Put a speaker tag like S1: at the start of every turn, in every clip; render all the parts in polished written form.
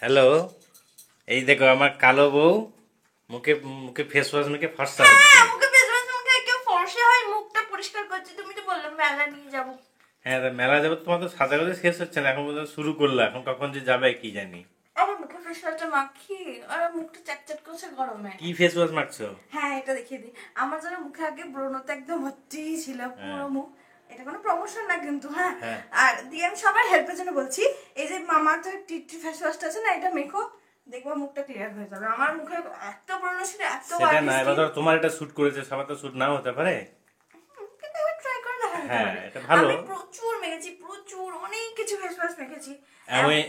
S1: Hello, এই দেখো আমার কালো বউ মুখে মুখে ফেস ওয়াশ মেখে ফর্সা হচ্ছে।
S2: হ্যাঁ, মুখে ফেস ওয়াশ মাখলে কেউ ফর্সা হয়, মুখটা পরিষ্কার করছে। তুমি তো বললে মেলা নিয়ে যাবো।
S1: হ্যাঁ, তা মেলা যাবে, তোমার তো সাজাগোজা শেষ হচ্ছে না, এখন পর্যন্ত শুরু করলো, এখন কখন যে যাবে কি জানি।
S2: আমার মুখে ফেস ওয়াশটা মাখি আর মুখটা চ্যাটচ্যাট করছে গরমে।
S1: কি ফেস ওয়াশ মাখছো?
S2: হ্যাঁ, এটা দেখিয়ে দিই। আমার যেন মুখে আগে ব্রণতে একদম হচ্ছেই ছিল
S1: হ্যাঁ
S2: পুরো মুখ। এটা কোনো প্রমোশন না কিন্তু, হ্যাঁ।
S1: হ্যাঁ
S2: আর দিয়ে আমি সবার হেল্পের জন্য বলছি, এই যে মামাআর্থ টি ফেস ওয়াশটা আছে না, এটা মেখো, দেখবো মুখটা ক্লিয়ার হয়ে যাবে। আমার মুখে এত ব্রণ ছিল, এত
S1: সেটা
S2: অয়েলি
S1: না, এবার
S2: স্কিন।
S1: ধরো তোমার এটা শুট করেছে, সবার তো শুট নাও হতে পারে।
S2: কিন্তু এবার ট্রাই করে দেখা যেতে
S1: হ্যাঁ,
S2: পারে।
S1: এটা ভালো।
S2: আমি প্রচুর মেখেছি, প্রচুর অনেক কিছু ফেস ওয়াশ মেখেছি।
S1: এমওয়ে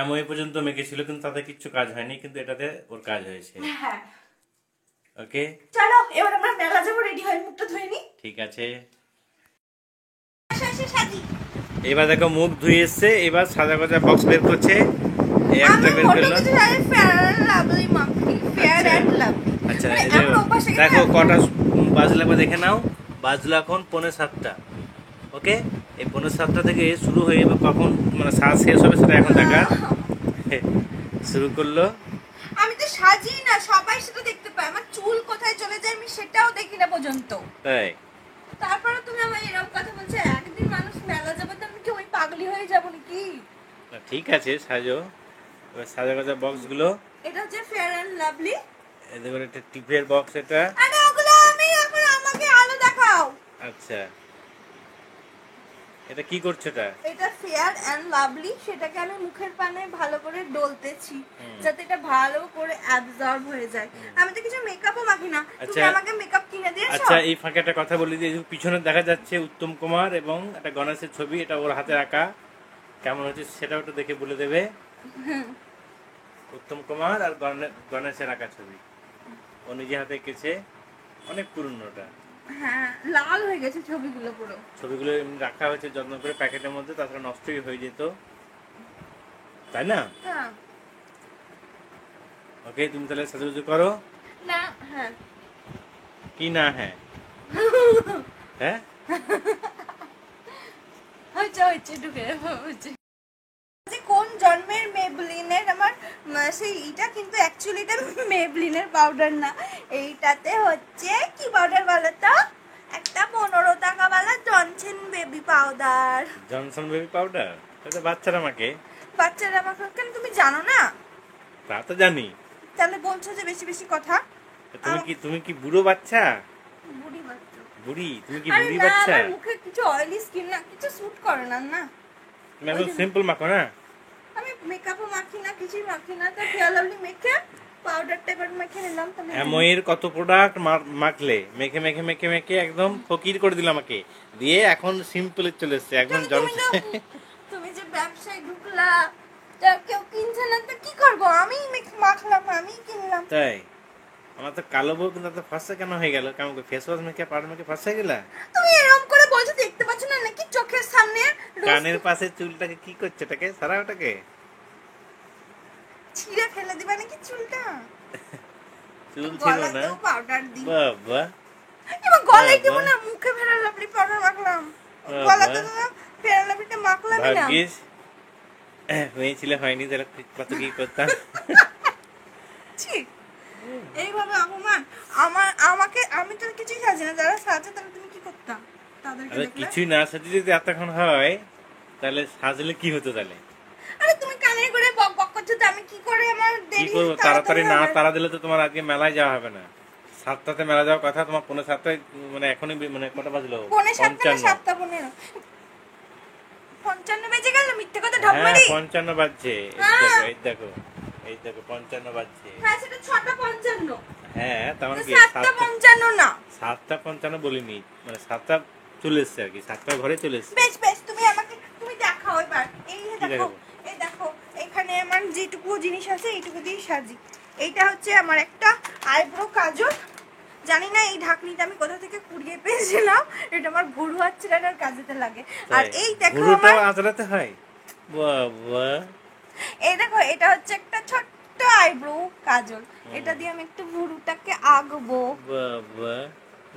S1: এমওয়ে পর্যন্ত মেখেছিল, কিন্তু তাতে কিচ্ছু কাজ হয়নি, কিন্তু এটাতে ওর কাজ হয়েছে।
S2: হ্যাঁ,
S1: ওকে,
S2: চলো এবার আমরা মেলা যাবো, রেডি হয়ে মুখটা ধুয়ে নি।
S1: ঠিক আছে।
S2: আসো সাজি।
S1: এবার দেখো মুখ ধুয়ে এসছে, এবার সাজাগোজা বক্স বের করছে। এই একটা
S2: আমি
S1: বের
S2: ফটো
S1: করলো।
S2: কিছু জানি, ফেয়ার এন্ড লাভলি মাখি, ফেয়ার
S1: আচ্ছা
S2: এন্ড লাভলি।
S1: আচ্ছা,
S2: মানে
S1: এই যে
S2: এমন অভ্যাস হয়ে গেছে
S1: দেখো
S2: না।
S1: কটা বাজলে একবার দেখে নাও। বাজলো এখন 6:45। ওকে, এই 6:45 থেকে শুরু হয়ে যাবে, কখন মানে সাজ শেষ হবে সেটা এখন দেখা। শুরু করলো।
S2: আমি তো সাজি না, সবাই সেটা দেখতে পায়। আমার চুল কোথায় চলে যায় আমি সেটাও দেখি না পর্যন্ত।
S1: তাই
S2: তারপরে তুমি আমার এরকম কথা বলছো, একদিন মানুষ মেলা যাবে তো আমি কি ওই পাগলি হয়ে যাবো নাকি?
S1: না, ঠিক আছে সাজো। এবার সাজাগোজা বক্সগুলো,
S2: এটা হচ্ছে ফেয়ার এন্ড লাভলি।
S1: এই দেখো একটা টিপের বক্স এটা।
S2: আরে ওগুলো আমি এখন, আমাকে আলো দেখাও।
S1: আচ্ছা, এটা কি করছে এটা?
S2: এটা ফেয়ার এন্ড লাভলি, সেটাকে আমি মুখের পানে ভালো করে ডলতেছি
S1: হুম।
S2: যাতে এটা ভালো করে অ্যাবজর্ব হয়ে যায়। আমি তো কিছু মেকআপও মাখি না, তুমি
S1: আচ্ছা
S2: আমাকে মেকআপ কিনে দিয়েছো।
S1: আচ্ছা, এই ফাঁকে একটা কথা বলি যে এই যে পিছনে দেখা যাচ্ছে উত্তম কুমার এবং একটা গণেশের ছবি, এটা ওর হাতে আঁকা। কেমন হচ্ছে সেটাও একটু দেখে বলে দেবে। উত্তম কুমার আর গণেশের আঁকা ছবি, ও নিজে হাতে এঁকেছে, অনেক পুরনো ওটা।
S2: হ্যাঁ, লাল হয়ে গেছে ছবিগুলো পুরো।
S1: ছবিগুলো এমনি রাখা হয়েছে যত্ন করে প্যাকেটের মধ্যে, তাছাড়া নষ্টই হয়ে যেত, তাই না?
S2: হ্যাঁ।
S1: ওকে, তুমি তাহলে সাজুগুজু করো।
S2: না, হ্যাঁ।
S1: কি না হ্যাঁ? হ্যাঁ,
S2: হচ্ছে ঢুকে হচ্ছে। যে কোন জন্মের মেবলিনের আমার সেই এটা, কিন্তু অ্যাকচুয়ালি এটা মেবলিনের পাউডার না। এইটাতে হচ্ছে কি পাউডার বলো তো? একটা 15 টাকা वाला Johnson baby powder.
S1: Johnson baby powder, এটা বাচ্চারা মাকে।
S2: বাচ্চারা আমাকে কেন, তুমি জানো না?
S1: তা তো জানি।
S2: তাহলে বলছো যে বেশি বেশি কথা।
S1: তুমি কি বুড়ো বাচ্চা?
S2: বুড়ি বাচ্চা।
S1: বুড়ি, তুমি কি
S2: আরে
S1: বুড়ি
S2: না,
S1: বাচ্চা?
S2: আমার মুখে কিছু অয়েলি স্কিন না, কিছু স্যুট করে না না।
S1: তুমি একদম সিম্পল মাখো না।
S2: আমি মেকআপও মাখি না, কিছুই মাখি না, তো ফেয়ার লাভলি মেখে পাউডারটা এবার মেখে নিলাম তাহলে।
S1: অ্যামোয়ের কত প্রোডাক্ট মাখলে, মেখে মেখে মেখে মেখে একদম ফকির করে দিলাম আমাকে দিয়ে, এখন সিম্পলে চলে এসছে একদম
S2: তুমি তুমি যে ব্যবসায় ঢুকলা, তা কেউ কিনছে না তো কি করবো, আমি মাখলাম, আমি কিনলাম।
S1: তাই আমার তো কালো বউ, কিন্তু তো ফর্সা কেন হয়ে গেল? কেমন ফেস ওয়াশ মেখে পাউডার মেখে ফর্সা হয়ে গেলা?
S2: তুমি এরকম করে বলছো, দেখতে পাচ্ছ না নাকি চোখের সামনে?
S1: কানের পাশে চুলটাকে কি করছে? এটাকে সারা ওটাকে
S2: ছিঁড়ে ফেলে দিবা নাকি চুলটা?
S1: চুল ছিল না।
S2: গলাতেও পাউডার দিই।
S1: বাবা
S2: এবার গলায় দিব
S1: বাবা
S2: না, মুখে ফেয়ার লাভলি পাউডার মাখলাম,
S1: বাবা,
S2: গলাতে তো ফেয়ার লাভলিটা মাখলামই না।
S1: ভাগ্যিস হয়েছিল, হয়নি তাহলে কত কি করতাম।
S2: ছি, এইভাবে অপমান। আমাকে, আমি তো কিছুই সাজি না, যারা সাজে তাহলে তুমি কি করতা? তাদেরকে
S1: আরে
S2: দেখলে?
S1: কিছুই না সাজে যদি এতক্ষণ হয়, তাহলে সাজলে কি হতো তাহলে?
S2: আরে তুমি কানে করে বক বক করছো, তো আমি কি করে, আমার
S1: কি
S2: দেরি
S1: করবো, তাড়াতাড়ি না
S2: হবে।
S1: তাড়া দিলে তো তোমার আজকে মেলায় যাওয়া হবে না। 7টাতে মেলা যাওয়ার কথা, তোমার 6:45, মানে এখনই মানে কটা বাজলো?
S2: 6:45 না
S1: 55।
S2: 7:15? 55 বেজে গেল, মিথ্যে কথা ঢপ
S1: হ্যাঁ,
S2: মারি।
S1: 55 বাজছে।
S2: হ্যাঁ।
S1: এই দেখো, এই দেখো 55 বাজছে।
S2: হ্যাঁ, সেটা 6:55।
S1: হ্যাঁ, তেমন কি
S2: 7:55 না।
S1: 7:55 বলিনি, মানে 7টা চলে এসছে আর কি, 7টার ঘরে চলে এসছে।
S2: বেশ বেশ, তুমি আমাকে তুমি দেখাও এবার। এই যে
S1: কি
S2: দেখো,
S1: দেখাবো?
S2: এই দেখো, এখানে আমার যেটুকু জিনিস আছে এইটুকু দিয়ে সাজি। এইটা হচ্ছে আমার একটা আইব্রো কাজল। জানি না এই ঢাকনিটা আমি কোথা থেকে কুড়িয়ে পেয়েছিলাম, এটা আমার ভুরু আঁচড়ানোর কাজেতে লাগে। আর এই দেখো
S1: ভুরুটাও
S2: আমার,
S1: আঁচড়াতে হয়? বাবা,
S2: এই দেখো, এটা হচ্ছে একটা ছোট্ট আইব্রো কাজল। এটা দিয়ে আমি একটু ভুরুটাকে আঁকবো।
S1: বাবা,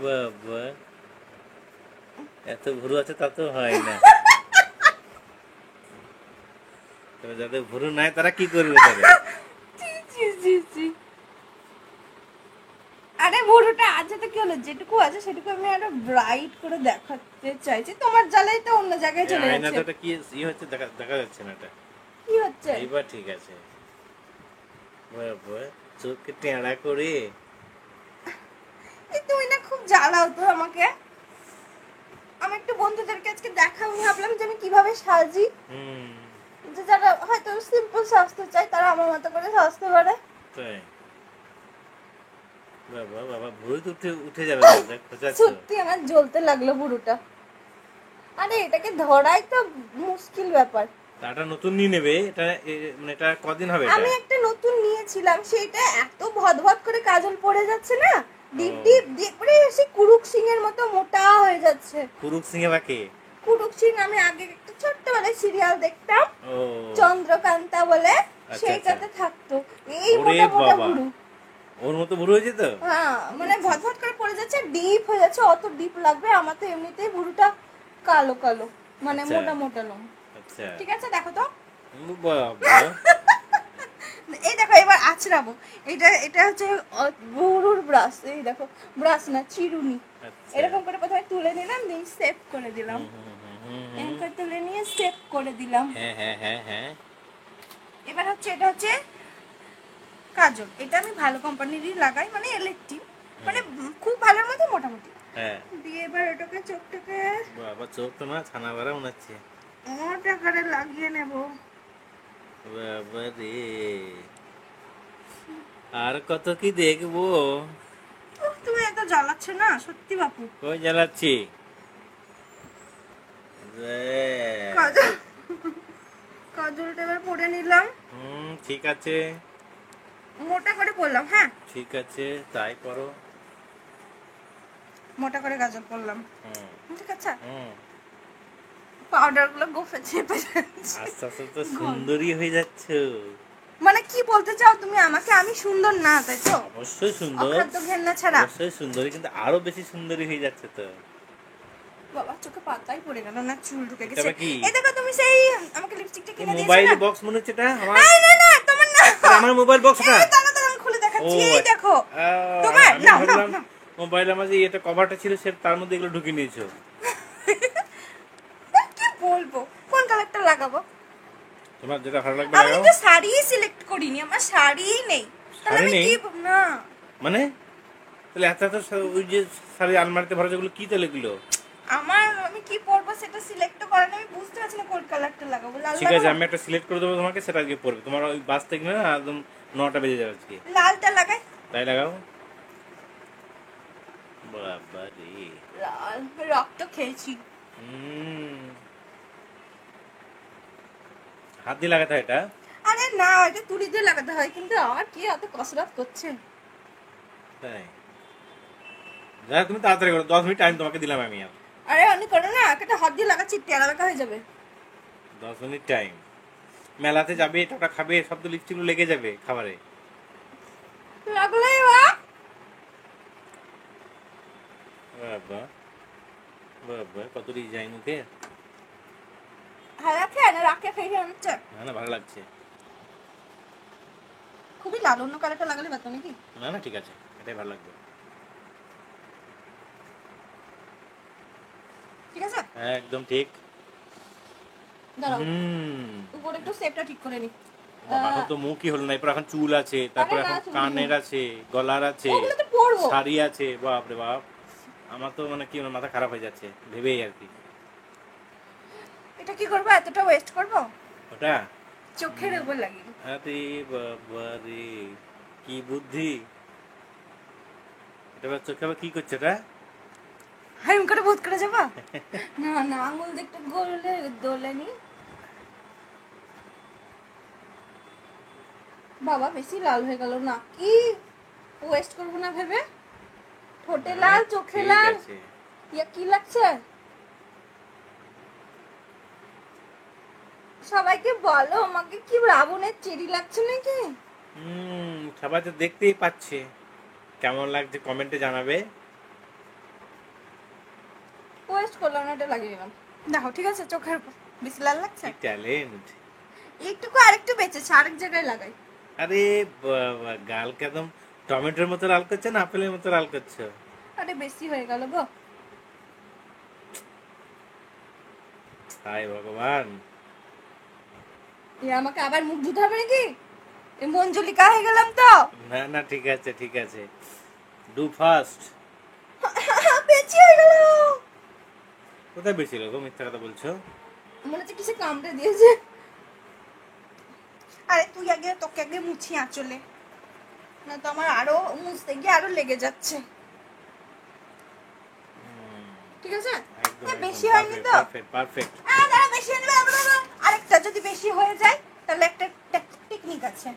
S1: বাবা, এত ভুরু আছে তা তো হয় না। তবে যাদের ভুরু নাই তারা কি করবে তবে?
S2: ছি, ছি, ছি, ছি। আরে ভুরুটা আছে তো কি হলো, যেটুকু আছে সেটুকু আমি আরো ব্রাইট করে দেখাতে চাইছি, তোমার জ্বালাই তো অন্য জায়গায় চলে যাচ্ছে।
S1: আয়নাটা কি হচ্ছে দেখা দেখা যাচ্ছে না এটা।
S2: কি হচ্ছে?
S1: এইবার ঠিক আছে। বাবা, চোখকে টেঁড়া করে।
S2: এই তুমি না খুব জ্বালাও তো আমাকে। আমি একটু বন্ধুদেরকে আজকে দেখাবো ভাবলাম যে আমি কিভাবে সাজি,
S1: হুম,
S2: যে যারা হয়তো সিম্পল স্বাস্থ্য চাই তারা আমার মতো করে স্বাস্থ্য করে।
S1: তাই। বাবা বাবা, ভুরু তো উঠে উঠে যাবে, দেখ খোঁচাচ্ছ।
S2: সত্যি আমার জ্বলতে লাগলো বুড়োটা। আরে এটাকে ধরাই তো মুশকিল ব্যাপার।
S1: তাটা নতুন নিয়ে নেবে এটা, মানে এটা কদিন হবে এটা?
S2: আমি একটা নতুন নিয়েছিলাম, সেটা এত ভদভদ করে কাজল পড়ে যাচ্ছে না, ডিপ
S1: ও।
S2: ডিপ দিয়ে করে এসে কুরুক সিং এর মতো মোটা হয়ে যাচ্ছে।
S1: কুরুক সিং এ বাকি?
S2: কুরুক সিং আমি আগে একটা ছোট্টবেলায় সিরিয়াল দেখতাম,
S1: ও
S2: চন্দ্রকান্তা বলে,
S1: আচ্ছা,
S2: সেইটাতে
S1: আচ্ছা।
S2: থাকতো এই
S1: ওরে
S2: মোটা মোটা
S1: বাবা।
S2: বুড়ো।
S1: ওর মতো বুড়ো হয়েছে তো?
S2: হ্যাঁ মানে ভদভদ করে পড়ে যাচ্ছে, ডিপ হয়ে যাচ্ছে, অত ডিপ লাগবে, আমার তো এমনিতেই বুড়োটা কালো কালো, মানে
S1: আচ্ছা।
S2: মোটা মোটা লোম।
S1: আচ্ছা।
S2: ঠিক আছে দেখো তো,
S1: বাবা।
S2: এই দেখো এবার আছড়াবো। এটা এটা হচ্ছে গরুর ব্রাশ, এই দেখো, ব্রাশ না চিরুনি।
S1: আচ্ছা।
S2: এরকম করে প্রথমে তুলে নিলাম, দিয়ে সেভ করে দিলাম,
S1: হুম, হুম, হুম, হুম,
S2: এরকম
S1: হুম।
S2: করে তুলে নিয়ে সেভ করে দিলাম।
S1: হ্যাঁ হ্যাঁ হ্যাঁ হ্যাঁ।
S2: এবার হচ্ছে এটা হচ্ছে কাজল, এটা আমি ভালো কোম্পানিরই লাগাই, মানে ইলেকট্রিক, মানে খুব ভালোর মধ্যে মোটামুটি।
S1: হ্যাঁ।
S2: দিয়ে এবার এটাকে চোখটাকে
S1: বাবা, চোখ তো না ছানা বাড়া মনে হচ্ছে।
S2: মোটা করে লাগিয়ে নেব।
S1: বাবা রে, আর কত কি দেখবো।
S2: উফ, তুমি এত জ্বালাচ্ছ না সত্যি বাপু।
S1: কই জ্বালাচ্ছি?
S2: কাজল, কাজলটা এবার পরে নিলাম,
S1: ঠিক আছে।
S2: মোটা করে পরলাম, হ্যাঁ
S1: ঠিক আছে, তাই করো।
S2: মোটা করে কাজল পরলাম,
S1: হুম
S2: ঠিক আছে।
S1: হুম।
S2: পাউডার গুলো গোফে চেপে যাচ্ছে।
S1: আস্তে আস্তে তো সুন্দরী হয়ে যাচ্ছ।
S2: মানে কি বলতে চাও তুমি আমাকে, আমি সুন্দর না তাই তো?
S1: অবশ্যই সুন্দর।
S2: অখাদ্য ঘেন্না ছাড়া।
S1: অবশ্যই সুন্দরী, কিন্তু আরো বেশি সুন্দরী হয়ে যাচ্ছে তো।
S2: বাবা চোখে পাতাই পড়ে গেল না, চুল ঢুকে
S1: এটা
S2: গেছে।
S1: আবার কি?
S2: এই দেখো তুমি সেই আমাকে লিপস্টিকটা কিনে দিয়েছো
S1: মোবাইল
S2: না?
S1: বক্স মনে হচ্ছে এটা আমার।
S2: এই না না তোমার না,
S1: এটা আমার মোবাইল বক্সটা।
S2: এই দাঁড়া দাঁড়া আমি খুলে
S1: ও
S2: দেখাচ্ছি, এই দেখো
S1: আহ,
S2: তোমার।
S1: আমি
S2: নাও নাও
S1: ভাবলাম
S2: নাও।
S1: মোবাইল আমার যে এটা কভারটা ছিল সে তার মধ্যে এগুলো ঢুকিয়ে নিয়েছো।
S2: কি বলবো, কোন কালারটা লাগাবো?
S1: তোমার যেটা ভালো লাগবে
S2: আমি
S1: লাগাও।
S2: কিন্তু শাড়ি সিলেক্ট করিনি, আমার শাড়িই নেই, তাহলে
S1: শাড়ি
S2: আমি
S1: নেই?
S2: কি না।
S1: মানে তাহলে এত এত ওই যে শাড়ি আলমারিতে ভরা যেগুলো কি তাহলে এগুলো?
S2: আমার আমি কি পরবো সেটা সিলেক্ট করা নেই, আমি বুঝতে পারছি না কোন কালারটা লাগাবো। লাল
S1: ঠিক আছে,
S2: লাগাবো?
S1: আমি একটা সিলেক্ট করে দেবো তোমাকে, সেটা আজকে পড়বে। তোমার ওই বাস থেকে না একদম 9টা বেজে যাবে আজকে।
S2: লালটা লাগাই।
S1: তাই লাগাও। বাবা রে।
S2: লাল রক্ত খেয়েছি।
S1: হুম। হাত দিয়ে লাগাতে হয় এটা?
S2: আরে না, এটা তুড়ি দিয়ে লাগাতে হয়, কিন্তু আর কি এত কসরত করছে।
S1: তাই? যা, তুমি তাড়াতাড়ি করো, 10 মিনিট টাইম তোমাকে দিলাম আমি আর।
S2: আরে অনেক করো না, একটা হাত দিয়ে লাগাচ্ছি, টেরা লাগা হয়ে যাবে।
S1: 10 মিনিট টাইম। মেলাতে যাবে, এটা ওটা খাবে, সব তো লিপস্টিকগুলো লেগে যাবে খাবারে।
S2: লাগলেই বা
S1: বাবা বাবা, কত ডিজাইন ওকে।
S2: হ্যাঁ রাখে না, রাখে ফেলে আনছে।
S1: না না, ভালো লাগছে।
S2: খুবই লাল, অন্য কালারটা লাগালে পারতো নাকি?
S1: না না, ঠিক আছে, এটাই ভালো লাগবে।
S2: ঠিক আছে
S1: হ্যাঁ, একদম ঠিক।
S2: দাঁড়াও,
S1: হুম।
S2: উপরে একটু শেপটা ঠিক করে নি।
S1: বাবা, এখন তো মুখই হলো না, এরপর এখন চুল আছে, তারপর
S2: আরে না,
S1: এখন
S2: চুল
S1: কানের
S2: নেই।
S1: আছে, গলার আছে,
S2: ওগুলো তো পরবো।
S1: শাড়ি আছে। বাপ রে বাপ, আমার তো মানে কি মাথা খারাপ হয়ে যাচ্ছে ভেবেই আর কি।
S2: এটা কি করবো, এতটা ওয়েস্ট করবো?
S1: ওটা
S2: চোখের উপর লাগিয়ে।
S1: আরে বাবা রে, কি বুদ্ধি। এটা আবার চোখে আবার কি করছে এটা?
S2: হাইম করে ভূত করে যাবা? না না, আঙুল দিয়ে একটু গোলে দোলে নি। বাবা বেশি লাল হয়ে গেল না, কি ওয়েস্ট করবো না ভেবে। ঠোঁটে লাল, চোখে
S1: ঠিক
S2: লাল,
S1: আছে।
S2: ইয়া কি লাগছে? সবাইকে বলো আমাকে কি রাবণের চেরি লাগছে নাকি?
S1: সবাই তো দেখতেই পাচ্ছে, কেমন লাগছে কমেন্টে জানাবে।
S2: ওয়েস্ট করলাম না, এটা লাগিয়ে নিলাম। দেখো ঠিক আছে, চোখের উপর বেশি লাল লাগছে?
S1: কি ট্যালেন্ট।
S2: এইটুকু আরেকটু বেঁচেছে, আরেক জায়গায় লাগাই।
S1: আরে বাবা, গালকে একদম টমেটোর মতো লাল করছো না আপেলের মতো লাল করছো?
S2: আরে বেশি হয়ে গেল গো।
S1: হায় ভগবান।
S2: এ আমাকে আবার মুখ ধুতে হবে নাকি? এই মঞ্জুলিকা হয়ে গেলাম তো।
S1: না না, ঠিক আছে ঠিক আছে, ডু ফাস্ট।
S2: বেশি হয়ে গেল।
S1: কোথায় বেশি গো, মিথ্যা কথা বলছো?
S2: মনে হচ্ছে কিসে কামড়ে দিয়েছে। আরে তুই আগে, তোকে আগে মুছি আঁচলে, না তো আমার আরো মুছতে গিয়ে আরো লেগে যাচ্ছে। ঠিক আছে, বেশি হয়নি তো?
S1: পারফেক্ট।
S2: দাঁড়া, বেশি হয়নি। আরেকটা যদি বেশি হয়ে যায় তাহলে একটা টেকনিক আছে।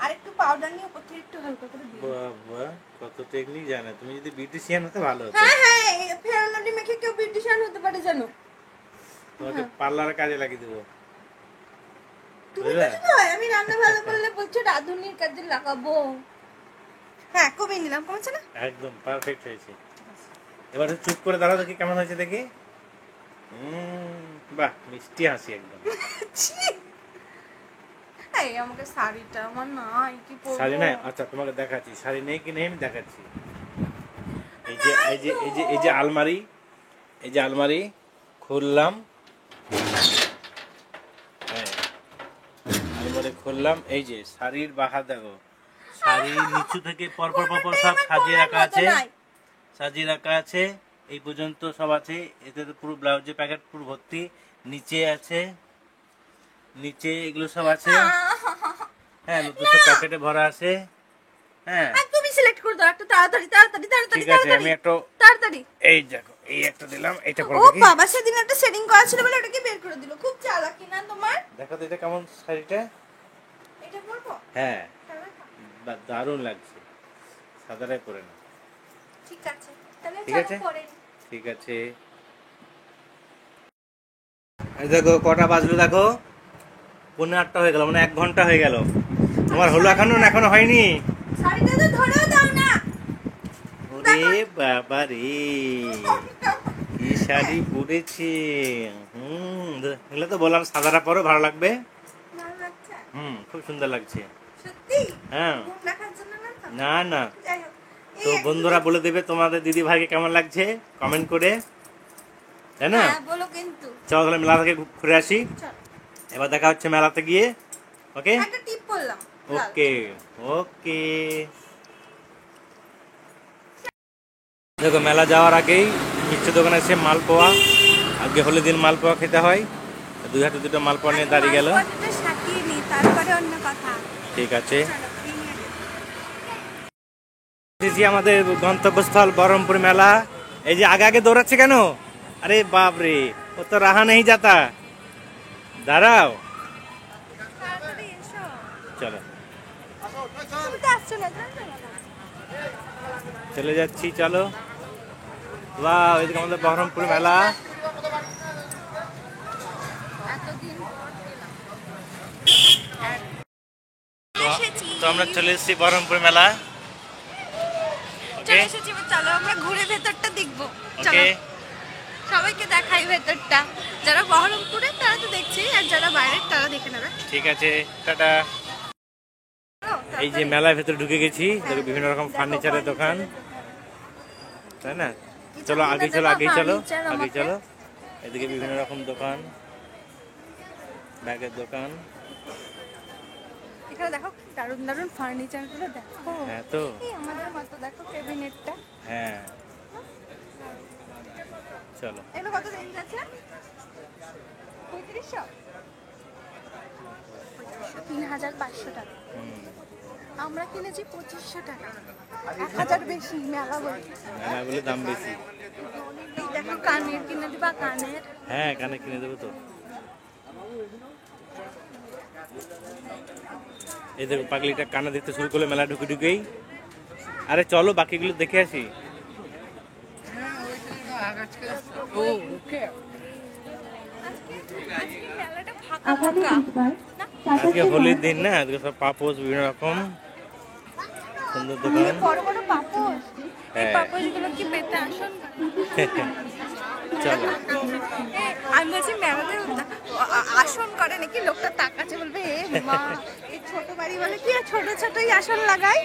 S2: আরেকটু পাউডার নিয়ে উপর থেকে একটু হালকা করে দিই।
S1: বাবা, কত টেকনিক জানো তুমি! যদি বিউটিশিয়ান হতে ভালো হতো।
S2: হ্যাঁ হ্যাঁ, ফেয়ার এন্ড লাভলি মেখে কেউ বিউটিশিয়ান হতে পারে জানো?
S1: তোমাকে পার্লারে কাজে লাগিয়ে দেবো।
S2: তুমি তো নয়, আমি রান্না ভালো করলে বলছো রাঁধুনির কাজে লাগাবো। হ্যাঁ, কমিয়ে নিলাম, কমেছে না?
S1: একদম পারফেক্ট হয়েছে। এবার চুপ করে দাঁড়াও, দেখি কেমন হয়েছে দেখি। বাহ, মিষ্টি হাসি একদম।
S2: এই আমাকে শাড়িটা আমার নাই, কি পরবো?
S1: শাড়ি নাই? আচ্ছা, তোমাকে দেখাচ্ছি। শাড়ি নেই কি নেই আমি দেখাচ্ছি। এই যে এই যে এই যে এই যে আলমারি, এই যে আলমারি খুললাম। হ্যাঁ, আলমারি খুললাম। এই যে শাড়ির বাহার দেখো, শাড়ি নিচু থেকে পরপর পরপর সব সাজিয়ে রাখা আছে, সাজিয়ে রাখা আছে। এই পর্যন্ত সব আছে। এতে তো পুরো ব্লাউজের প্যাকেট পুরো ভর্তি। নিচে আছে, নিচে এগুলো সব আছে। হ্যাঁ, নতুন সব প্যাকেটে ভরা আছে। হ্যাঁ,
S2: তুমি সিলেক্ট করে দাও একটা, তাড়াতাড়ি তাড়াতাড়ি তাড়াতাড়ি।
S1: ঠিক আছে, আমি একটা
S2: তাড়াতাড়ি।
S1: এই দেখো, এই একটা দিলাম। এটা পরে
S2: ও
S1: দেখি।
S2: বাবা, সেদিন একটা সেটিং করা ছিল বলে ওটাকে বের করে দিল। খুব চালাকি না তোমার?
S1: দেখো তো এটা কেমন শাড়িটা।
S2: এটা পরবো?
S1: হ্যাঁ, দারুণ লাগছে। সাদাটাই পরে না।
S2: ঠিক আছে, তাহলে
S1: ঠিক আছে,
S2: চলো পরে।
S1: ঠিক আছে। এই দেখো কটা বাজলো, দেখো 7:45 হয়ে গেল, মানে 1 ঘন্টা হয়ে গেল। তোমার হলো এখনো? না, এখনো হয়নি।
S2: শাড়িটা তো ধরেও দাও না।
S1: ওরে বাবা রে, কি শাড়ি পরেছে! এগুলো তো বললাম সাদাটা পরো, ভালো লাগবে।
S2: ভালো লাগছে?
S1: খুব সুন্দর লাগছে।
S2: সত্যি?
S1: হ্যাঁ।
S2: মুখ দেখার জন্য না তো?
S1: না না,
S2: যাই হোক,
S1: তো বন্ধুরা বলে দেবে তোমাদের দিদি ভাইকে কেমন লাগছে কমেন্ট করে, তাই না?
S2: হ্যাঁ, বলো কিন্তু।
S1: চলো তাহলে মেলা থেকে ঘুরে আসি।
S2: চল।
S1: এবার দেখা হচ্ছে মেলাতে গিয়ে। ওকে
S2: একটা টিপ বললাম।
S1: ওকে ওকে। দেখো, মেলা যাওয়ার আগেই মিষ্টি দোকানে এসে মালপোয়া, আগে হলে দিন মালপোয়া খেতে হয়। 2 হাতে 2টো মালপোয়া নিয়ে দাঁড়িয়ে গেল।
S2: সাকিয়ে নি, তারপরে অন্য কথা।
S1: ঠিক আছে,
S2: চলো, এই নিয়ে
S1: এসেছি আমাদের গন্তব্যস্থল বহরমপুর মেলা। এই যে আগে আগে দৌড়াচ্ছে কেন? আরে বাপ রে, ও তো রাহা নেই যাতা। দাঁড়াও,
S2: তাড়াতাড়ি এসো।
S1: চলো
S2: তুমি তো আসছো না, তাড়াতাড়ি।
S1: চলে যাচ্ছি, চলো। ওয়াও, এদিকে আমাদের বহরমপুর মেলা।
S2: এতদিন পর গেলাম।
S1: তো আমরা চলে এসেছি বহরমপুর মেলা। ওকে
S2: চলে এসেছি, এবার চলো আমরা ঘুরে ভেতরটা দেখবো। চলো,
S1: ওকে,
S2: সবাইকে দেখাই ভেতরটা। যারা বহরমপুরে তারা তো দেখছেই, আর যারা বাইরের তারা দেখে নেবে।
S1: ঠিক আছে, টাটা। এই যে মেলার ভেতরে ঢুকে গেছি, দেখো বিভিন্ন রকম ফার্নিচারের দোকান, তাই না? চলো আগে চলো, আগেই চলো, আগে চলো। এদিকে বিভিন্ন রকম দোকান, ব্যাগের দোকান।
S2: এখানে দেখো দারুণ দারুণ ফার্নিচার গুলো দেখো।
S1: হ্যাঁ তো,
S2: এই আমাদের মতো দেখো ক্যাবিনেটটা।
S1: হ্যাঁ চলো।
S2: এগুলো কত রেঞ্জ আছে? 3500, 3500 টাকা। আমরা কিনেছি 2500 টাকা, 1000 বেশি মেলা বলে।
S1: মেলাগুলো দাম বেশি।
S2: এই দেখো কানের কিনে দিবা, কানের।
S1: হ্যাঁ, কানে কিনে দেবো তো। এই দেখো পাগলিটা কানে দেখতে শুরু করলে মেলা ঢুকে ঢুকেই। আরে চলো বাকিগুলো দেখে আসি।
S2: মেলাটা ফাঁকা ফাঁকা।
S1: আজকে হোলির দিন না, আজকে সব পাপোশ বিভিন্ন রকম সুন্দর দোকান।
S2: বড় বড় পাপোশ। এই
S1: হ্যাঁ।
S2: পাপোশগুলো কি পেতে আসল?
S1: চলো।
S2: আমি বলছি মেলাতে আসন করে নাকি, লোকটা তাকাচ্ছে বলবে এ মা এই ছোট বাড়ি বলে কি আর ছোট ছোটই আসন লাগাই,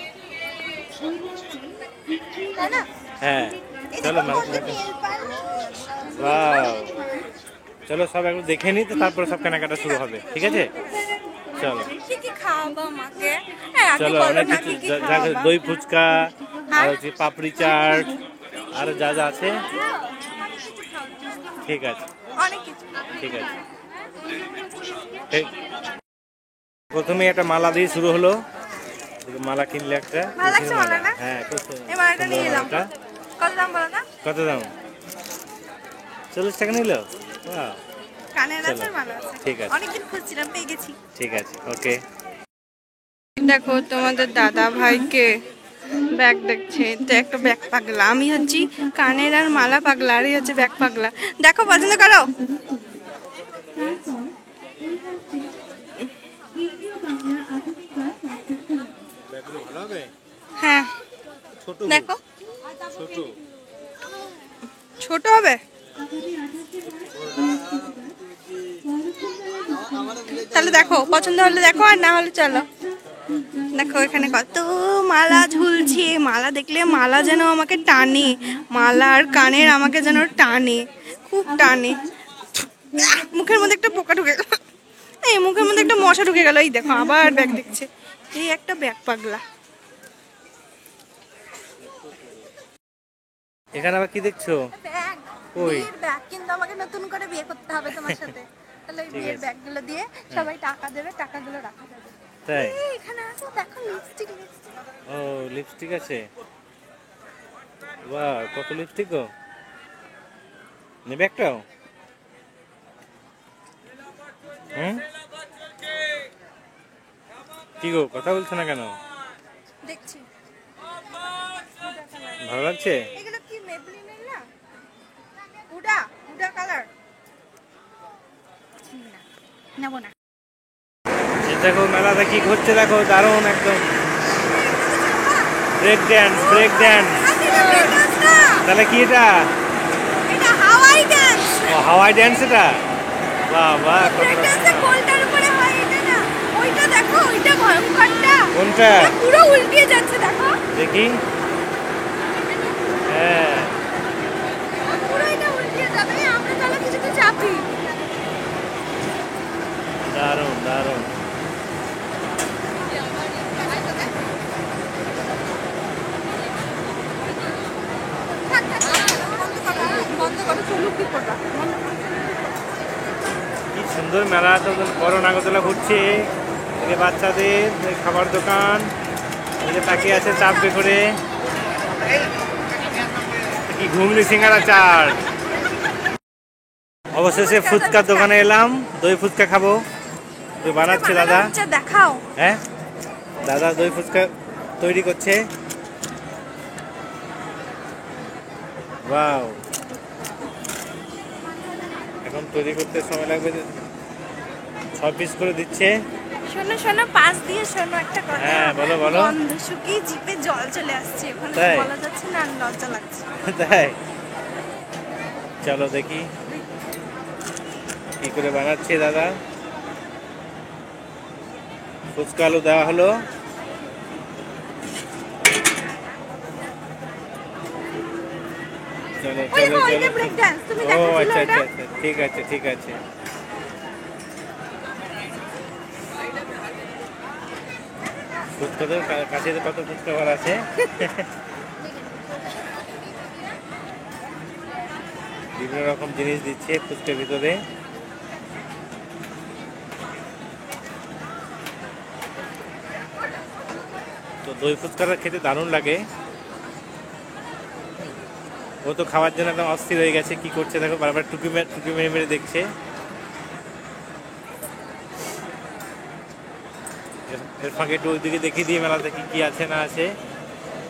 S2: তাই না?
S1: হ্যাঁ
S2: এই
S1: চলো
S2: দেখো কত
S1: মেলা।
S2: nail polish।
S1: ওয়াও, চলো সব একটু দেখে নিই, তো তারপরে সব কেনাকাটা শুরু হবে, ঠিক আছে? চলো
S2: কি কি খাওয়াবো আমাকে? হ্যাঁ আপনি
S1: চলো,
S2: বলো
S1: অনেক
S2: না
S1: কিছু
S2: কি কি খাওয়াবা?
S1: দই ফুচকা, আর
S2: আর?
S1: হচ্ছে পাপড়ি চাট, আর যা যা আছে।
S2: অনেক কিছু খাওয়াবো।
S1: ঠিক আছে,
S2: অনেক কিছু।
S1: ঠিক আছে। প্রথমে একটা মালা দিয়ে শুরু হলো, মালা কিনলে একটা।
S2: ভালো লাগছে মালাটা?
S1: হ্যাঁ খুব
S2: এই মালাটা
S1: সুন্দর
S2: নিয়ে এলাম।
S1: মালাটা।
S2: কত দাম বলো তো?
S1: কত দাম? 40 টাকা নিল।
S2: কানের
S1: চলো,
S2: আছে, মালা আছে।
S1: ঠিক আছে।
S2: অনেকদিন খুঁজছিলাম, পেয়ে গেছি।
S1: ঠিক আছে, ওকে।
S2: দেখো তোমাদের দাদা ভাইকে ব্যাগ দেখছে, তো একটা ব্যাগ পাগলা, আমি হচ্ছি কানের আর মালা পাগলা, আর এই হচ্ছে ব্যাগ পাগলা। দেখো পছন্দ করো।
S1: ভালো হবে।
S2: হ্যাঁ
S1: ছোট
S2: দেখো,
S1: ছোট
S2: ছোট হবে। তাহলে দেখো পছন্দ হলে দেখো, আর না হলে চলো। দেখো এখানে কত মালা ঝুলছে, মালা দেখলে মালা যেন আমাকে টানে, মালা আর কানের আমাকে যেন টানে, খুব টানে। মুখের মধ্যে একটা পোকা ঢুকে গেল, এই মুখের মধ্যে একটা মশা ঢুকে গেল। এই দেখো আবার ব্যাগ দেখছে, এই একটা ব্যাগ পাগলা।
S1: এখানে আবার কি দেখছো?
S2: ব্যাগ,
S1: ওই
S2: বিয়ের ব্যাগ, কিন্তু আমাকে নতুন করে বিয়ে করতে হবে তোমার সাথে। তাহলে ওই
S1: ঠিক
S2: বিয়ের
S1: আছে।
S2: ব্যাগগুলো দিয়ে সবাই টাকা দেবে, টাকাগুলো রাখা যাবে।
S1: তাই?
S2: এই এখানে আছে দেখো লিপস্টিক, লিপস্টিক।
S1: ও লিপস্টিক আছে, বাহ কত লিপস্টিক গো। নেবে একটাও? হুম, কি গো কথা বলছো না কেন?
S2: দেখছি
S1: ভালো লাগছে?
S2: এগুলো কি মেবলিনের না? উডা, উডা কালার। নেব না।
S1: এই দেখো মেলাতে কি ঘুরছে, দেখো দারুণ একদম। Break dance, break dance. তাহলে কি এটা?
S2: এটা হাওয়াই ড্যান্স।
S1: ও হাওয়াই ড্যান্স এটা, বাহ বাহ কত
S2: ব্রেক ড্যান্সে কোলটার উপরে হয়, এটা না। ওইটা দেখো, ওইটা ভয়ঙ্করটা।
S1: কোনটা?
S2: এটা পুরো উল্টিয়ে যাচ্ছে দেখো।
S1: দেখি। হ্যাঁ
S2: পুরো এটা উল্টিয়ে যাবে, আমরা চলো কিছুতে চাপি।
S1: দারুণ দারুণ।
S2: বন্ধ করো, চলুক কি করবা।
S1: কি সুন্দর মেলা, তো বড় নাগরদোলা ঘুরছে, এই যে বাচ্চাদের খাবার দোকান, এই যে তাকিয়ে আছে চাপবে করে, কি ঘুগনি সিঙ্গারা চাট। অবশেষে ফুচকার দোকানে এলাম, দই ফুচকা খাবো। তো বানাচ্ছে দাদা।
S2: আচ্ছা দেখাও।
S1: হ্যাঁ দাদা দই ফুচকা তৈরি করছে। ওয়াও, এখন তৈরি করতে সময় লাগবে, 6 পিস করে দিচ্ছে।
S2: শোনো শোনো, পাশ দিয়ে শোনো একটা কথা।
S1: হ্যাঁ বলো বলো।
S2: গন্ধ শুকিয়ে জিভে জল চলে আসছে, ওখানে তো
S1: তাই?
S2: বলা যাচ্ছে না, আর লজ্জা লাগছে।
S1: তাই চলো দেখি কি করে বানাচ্ছে দাদা। ফুচকা আলু দেওয়া হলো, চলো
S2: ওই
S1: চলো
S2: দেখো, ওইটা
S1: চলো।
S2: ব্রেক ডান্স, তুমি
S1: ও
S2: দেখাচ্ছিলে
S1: আচ্ছা
S2: ওটা?
S1: আচ্ছা আচ্ছা, ঠিক আছে ঠিক আছে। ফুচকাদের কাছে তো কত ফুচকা ঘর আছে। বিভিন্ন রকম জিনিস দিচ্ছে ফুচকার ভিতরে। তো দই ফুচকাটা খেতে দারুণ লাগে। ও তো খাওয়ার জন্য একদম অস্থির হয়ে গেছে, কি করছে দেখো, বারবার টুকি মেরে মেরে দেখছে। এর ফাঁকে একটু ওইদিকে দেখিয়ে দিয়ে মেলাতে কি কি আছে না আছে।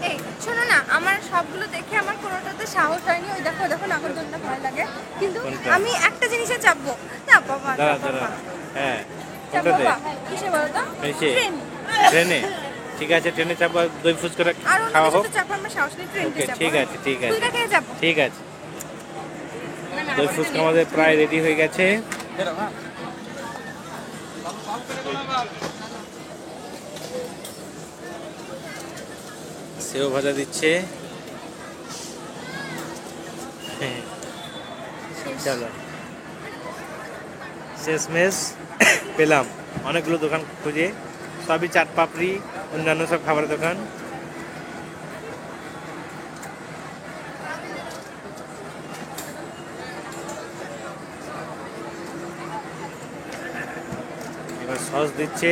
S2: এই শোনো না, আমার সবগুলো দেখে আমার কোনোটাতে সাহস হয়নি। ওই দেখো, দেখো নাগরদোলনা ভয় লাগে, কিন্তু
S1: কোনটা?
S2: আমি একটা জিনিসে চাপবো না বাবা।
S1: দাঁড়া দাঁড়া, হ্যাঁ
S2: চাপবো
S1: কোনটাতে?
S2: বাবা। কিসে বলো তো?
S1: এসে
S2: ট্রেন।
S1: ট্রেনে, ঠিক আছে ট্রেনে চাপা, দই ফুচকাটা
S2: আর অন্য
S1: খাওয়া হোক।
S2: কিছুতে চাপবো আমার সাহস নেই, ট্রেনকে
S1: ওকে
S2: চাপবো।
S1: ঠিক আছে ঠিক আছে
S2: দুইটা খেয়ে যাবো।
S1: ঠিক আছে। দই ফুচকা আমাদের প্রায় রেডি হয়ে গেছে। সেও ভাজা দিচ্ছে। চলো শেষমেশ পেলাম অনেকগুলো দোকান খুঁজে, সবই চাট পাপড়ি অন্যান্য সব খাবারের দোকান। এবার সস দিচ্ছে,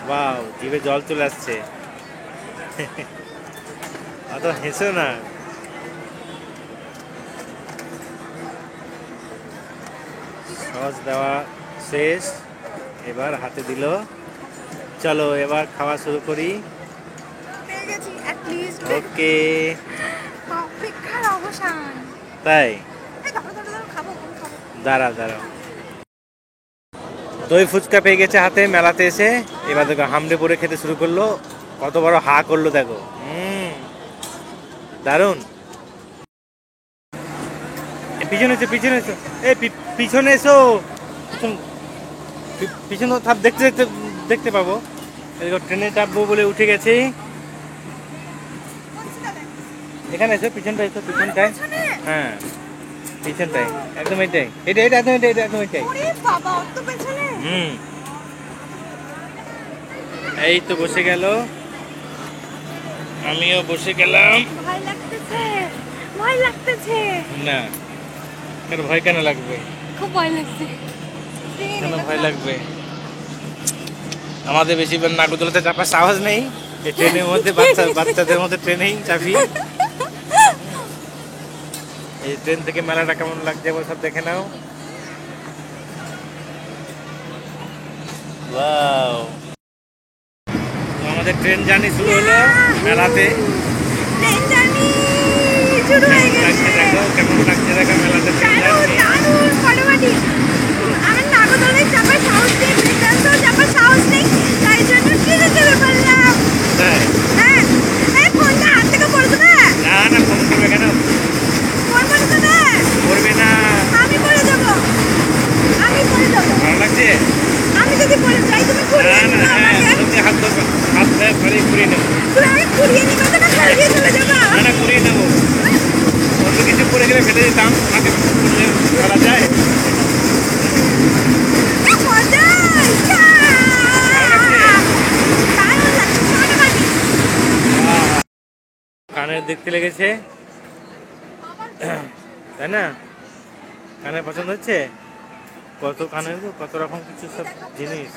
S1: বাও জিভে জল চলে আসছে। অত হেসো না। সস দেওয়া শেষ, এবার হাতে দিল। চলো এবার খাওয়া শুরু করি।
S2: পেয়ে গেছি at least।
S1: ওকে
S2: অপেক্ষার অবসান।
S1: তাই
S2: এই দাঁড়াও, দাঁড়াও, দাঁড়াও, খাবো, খাবো।
S1: দাঁড়াও দাঁড়াও। দই ফুচকা পেয়ে গেছে হাতে মেলাতে এসে, এবার দেখো হামড়ে পড়ে খেতে শুরু করলো। কত বড় হা করলো দেখো। দারুন। পিছনে এসো, পিছনে এসো, পিছনে এসো, পিছনে থাপ দেখতে দেখতে দেখতে পাবো। ট্রেনে চাপবো বলে উঠে গেছি। এখানে এসো, পিছনটায় এসো, পিছনটায়। হ্যাঁ পিছনটায়, একদম এটাই, এটা এটা একদম এটা, এটা একদম এটাই।
S2: ওরে বাবা, অত পেছনে।
S1: এই তো বসে গেল, আমিও বসে গেলাম।
S2: ভয় লাগতেছে, ভয় লাগতেছে।
S1: না কেন ভয় কেন লাগবে?
S2: খুব ভয় লাগছে।
S1: কেন ভয় লাগবে? আমাদের বেশি নাগরদোলাতে চাপার সাহস নেই। এই ট্রেনের মধ্যে বাচ্চাদের মধ্যে ট্রেনেই চাপি। এই ট্রেন থেকে মেলাটা কেমন লাগছে এবার সব দেখে নাও। ওয়াও, আমাদের ট্রেন জার্নি শুরু হলো মেলাতে।
S2: ট্রেন জার্নি শুরু হয়ে গেছে।
S1: দেখো কেমন লাগছে, দেখো মেলাতে ট্রেন জার্নি।
S2: দারুণ ফাটাফাটি। আমার নাগরদোলায় চাপার সাহস নেই, ব্রেকডান্সেও চাপার সাহস নেই, তাই জন্য ট্রেনে চেপে পড়লাম।
S1: তাই?
S2: হ্যাঁ, এই ফোনটা হাত থেকে পড়ে যাবে।
S1: না না, ফোন করবে কেন?
S2: ফোন পড়ে যাবে।
S1: করবে না।
S2: আমি পড়ে যাবো, আমি পড়ে যাবো।
S1: ভালো লাগছে?
S2: আমি যদি পড়ে যাই তুমি
S1: না
S2: ঘুরিয়ে
S1: না,
S2: নিবে
S1: হ্যাঁ
S2: আমাকে।
S1: তুমি হাত ধরবে, হাত ধরে ঘুরিয়ে নেবো।
S2: তুমি আমাকে ঘুরিয়ে নিবে তো, না ঘুরিয়ে চলে যাবা?
S1: না না, ঘুরিয়ে নেবো। অন্য কিছু পড়ে গেলে ফেলে দিতাম, হাতে ফেলা যায়।
S2: মজা, ইয়া! দারুণ লাগছে, ফাটাফাটি।
S1: কানের দেখতে লেগেছে, তাই না? কানের পছন্দ হচ্ছে? কত কানের, কত রকম কিছু সব জিনিস।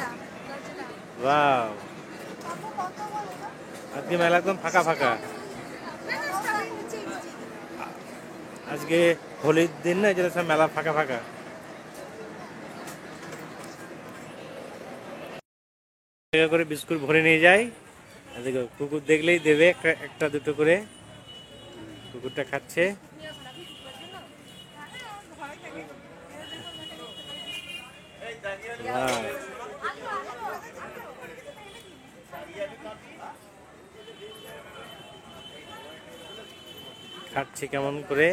S1: ওয়াও, আজকে মেলা একদম ফাঁকা ফাঁকা। আজকে হোলির দিন না, যেটা সব মেলা ফাঁকা ফাঁকা। করে বিস্কুট ভরে নিয়ে যাই। দেখো কুকুর দেখলেই দেবে একটা একটা দুটো করে। কুকুরটা খাচ্ছে। খাচ্ছি কেমন করে।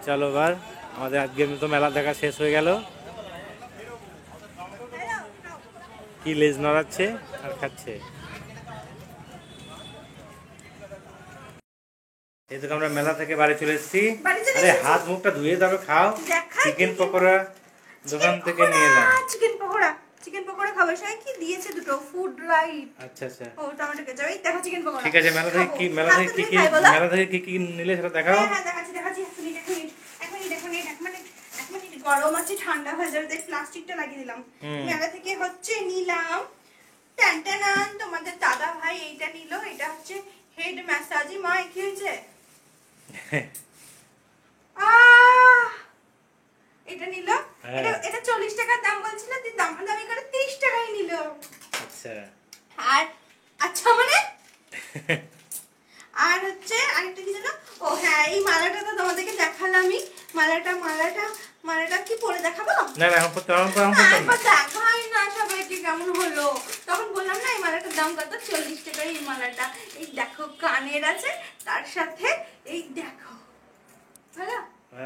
S1: চলো এবার আমাদের আজকের মতো মেলা দেখা শেষ হয়ে গেল। কি লেজ নড়াচ্ছে আর খাচ্ছে। এই তো আমরা মেলা থেকে বাড়ি চলে এসেছি। আরে হাত মুখটা ধুয়ে তারপর খাও। চিকেন পকোড়া দোকান থেকে নিয়ে এলাম।
S2: চিকেন পকোড়া, চিকেন পকোড়া খাবার সময় কি দিয়েছে দুটো ফুড রাইট।
S1: আচ্ছা আচ্ছা,
S2: ও টমেটো কেচাপ, এই দেখো চিকেন পকোড়া।
S1: ঠিক আছে, মেলা থেকে কি নিলে সেটা দেখাও।
S2: হ্যাঁ দেখাচ্ছি দেখাচ্ছি, এক মিনিট, গরম আছে, ঠান্ডা হয়ে যাবে তাই প্লাস্টিকটা লাগিয়ে দিলাম। মেলা থেকে হচ্ছে নিলাম টানটানান, তোমাদের দাদা ভাই এইটা নিল, এটা হচ্ছে হেড ম্যাসাজি। মা কি হয়েছে? এটা নিল, এটা 40 টাকার দাম বলছিল, তুই দামি করে 30 টাকায় নিল।
S1: আচ্ছা,
S2: আর আচ্ছা মানে আর হচ্ছে আরেকটা কি জানো? ও হ্যাঁ, এই মালাটা তো তোমাদেরকে দেখালামই। মালাটা কি পরে দেখাবো?
S1: না না,
S2: দেখাই না সবাইকে কেমন হলো। তখন বললাম না এই মালাটার দাম কত, 40 টাকায় এই মালাটা। এই দেখো কানের আছে, তার সাথে এই দেখো ভালো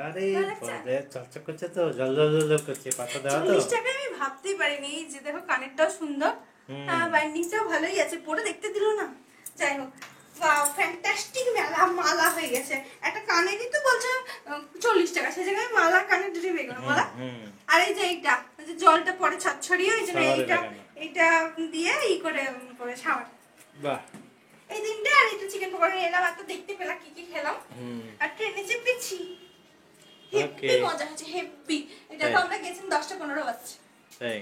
S1: আরে
S2: ভালো লাগছে?
S1: বাবা চকচক করছে তো, জল জল জল জল করছে, পাতা দেওয়া তো।
S2: 40 টাকা আমি ভাবতেই পারিনি। এই যে দেখো কানেরটাও সুন্দর, বাইন্ডিংটাও ভালোই আছে, পরে দেখতে দিল না। যাই হোক, ওয়াও ফ্যান্টাস্টিক মালা হয়ে গেছে। একটা কানেরই তো বলছে 40 টাকা, সেই জায়গায় মালা কানের দুটো বের করে বলা। আর এই যে এইটা যে জলটা পরে ছড়ছড়িয়ে ওই জন্য এইটা দিয়ে করে করে শাওয়ার।
S1: বাহ,
S2: এই দিনটা আর একটু চিকেন পকোড়া এলাম, আর তো দেখতে পেলাম কি কি খেলাম। আর ট্রেনে চেপেছি, হেব্বি মজা হচ্ছে, হেব্বি। এটা তো আমরা গেছিলাম 10:15 বাজছে।
S1: তাই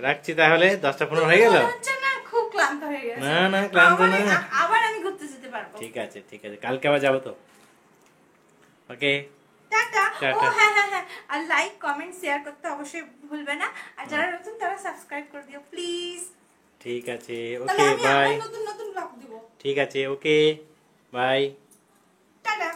S1: রাখছি তাহলে 10:15 হয়ে গেল।
S2: না খুব ক্লান্ত হয়ে গেছে।
S1: না ক্লান্ত না,
S2: আবার আমি ঘুরতে যেতে পারবো।
S1: ঠিক আছে কালকে আবার যাবো তো। ওকে
S2: টাটা।
S1: টাটা।
S2: ও হ্যাঁ, আর লাইক কমেন্ট শেয়ার করতে অবশ্যই ভুলবে না, আর যারা নতুন তারা সাবস্ক্রাইব করে দিও প্লিজ।
S1: ঠিক আছে,
S2: তাহলে
S1: ওকে
S2: আমি
S1: বাই।
S2: নতুন ব্লগ দিব।
S1: ঠিক আছে, ওকে বাই।
S2: টাটা।